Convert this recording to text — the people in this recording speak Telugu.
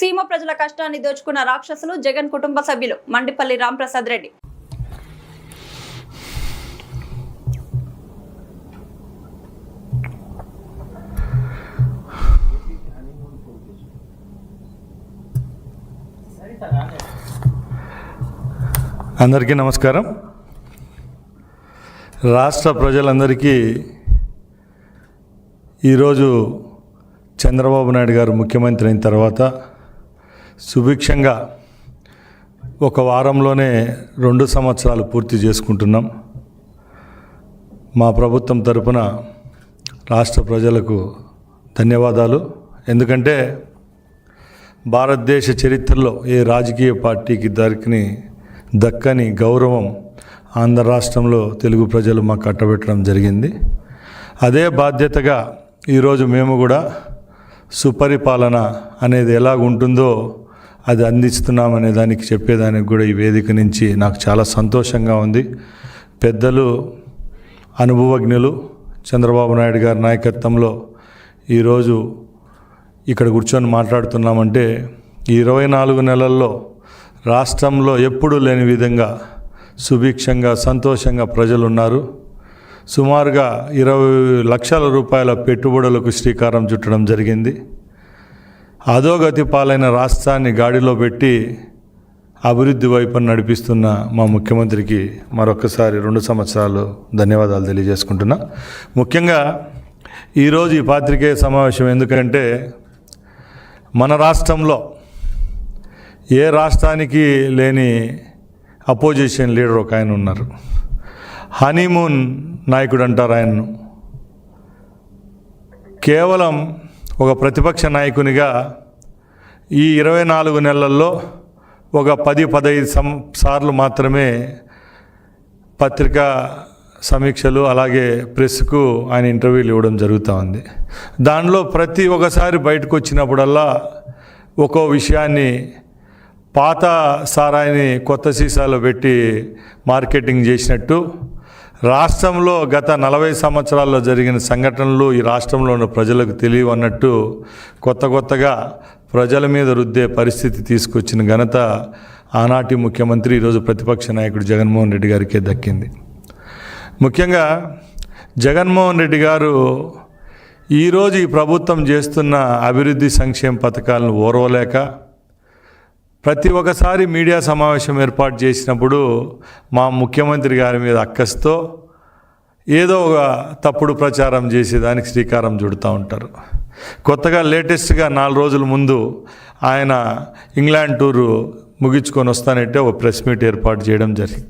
సీమ ప్రజల కష్టాన్ని దోచుకున్న రాక్షసులు జగన్ కుటుంబ సభ్యులు మండిపల్లి రాంప్రసాద్ రెడ్డి. అందరికీ నమస్కారం. రాష్ట్ర ప్రజలందరికీ ఈరోజు చంద్రబాబు నాయుడు గారు ముఖ్యమంత్రి అయిన తర్వాత సుభిక్షంగా ఒక వారంలోనే 2 సంవత్సరాలు పూర్తి చేసుకుంటున్నాం. మా ప్రభుత్వం తరపున రాష్ట్ర ప్రజలకు ధన్యవాదాలు. ఎందుకంటే భారతదేశ చరిత్రలో ఏ రాజకీయ పార్టీకి దక్కని గౌరవం ఆంధ్ర రాష్ట్రంలో తెలుగు ప్రజలు మాకు కట్టబెట్టడం జరిగింది. అదే బాధ్యతగా ఈరోజు మేము కూడా సుపరిపాలన అనేది ఎలాగుంటుందో అది అందిస్తున్నామనే దానికి చెప్పేదానికి కూడా ఈ వేదిక నుంచి నాకు చాలా సంతోషంగా ఉంది. పెద్దలు, అనుభవజ్ఞులు చంద్రబాబు నాయుడు గారి నాయకత్వంలో ఈరోజు ఇక్కడ కూర్చొని మాట్లాడుతున్నామంటే ఈ 24 నెలల్లో రాష్ట్రంలో ఎప్పుడూ లేని విధంగా సుభిక్షంగా సంతోషంగా ప్రజలు ఉన్నారు. సుమారుగా 20 లక్షల రూపాయల పెట్టుబడులకు శ్రీకారం చుట్టడం జరిగింది. అధోగతి పాలైన రాష్ట్రాన్ని గాడిలో పెట్టి అభివృద్ధి వైపు నడిపిస్తున్న మా ముఖ్యమంత్రికి మరొకసారి 2 సంవత్సరాలు ధన్యవాదాలు తెలియజేసుకుంటున్నా. ముఖ్యంగా ఈరోజు ఈ పాత్రికేయ సమావేశం ఎందుకంటే మన రాష్ట్రంలో ఏ రాష్ట్రానికి లేని అపోజిషన్ లీడర్ ఒక ఆయన ఉన్నారు. హనీమూన్ నాయకుడు అంటారు ఆయన్ను. కేవలం ఒక ప్రతిపక్ష నాయకునిగా ఈ 24 నెలల్లో ఒక 10-15 సార్లు మాత్రమే పత్రికా సమీక్షలు అలాగే ప్రెస్కు ఆయన ఇంటర్వ్యూలు ఇవ్వడం జరుగుతూ ఉంది. దానిలో ప్రతి ఒక్కసారి బయటకు వచ్చినప్పుడల్లా ఒక్కో విషయాన్ని పాత సారాయిని కొత్త సీసాలో పెట్టి మార్కెటింగ్ చేసినట్టు రాష్ట్రంలో గత 40 సంవత్సరాల్లో జరిగిన సంఘటనలు ఈ రాష్ట్రంలో ఉన్న ప్రజలకు తెలియవన్నట్టు కొత్తగా ప్రజల మీద రుద్దే పరిస్థితి తీసుకొచ్చిన ఘనత ఆనాటి ముఖ్యమంత్రి ఈరోజు ప్రతిపక్ష నాయకుడు జగన్మోహన్ రెడ్డి గారికే దక్కింది. ముఖ్యంగా జగన్మోహన్ రెడ్డి గారు ఈరోజు ఈ ప్రభుత్వం చేస్తున్న అభివృద్ధి సంక్షేమ పథకాలను ఓర్వలేక ప్రతి ఒక్కసారి మీడియా సమావేశం ఏర్పాటు చేసినప్పుడు మా ముఖ్యమంత్రి గారి మీద అక్కస్తో ఏదో ఒక తప్పుడు ప్రచారం చేసేదానికి శ్రీకారం చుడుతూ ఉంటారు. కొత్తగా లేటెస్ట్గా 4 రోజుల ముందు ఆయన ఇంగ్లాండ్ టూరు ముగించుకొని వస్తానంటే ఒక ప్రెస్ మీట్ ఏర్పాటు చేయడం జరిగింది.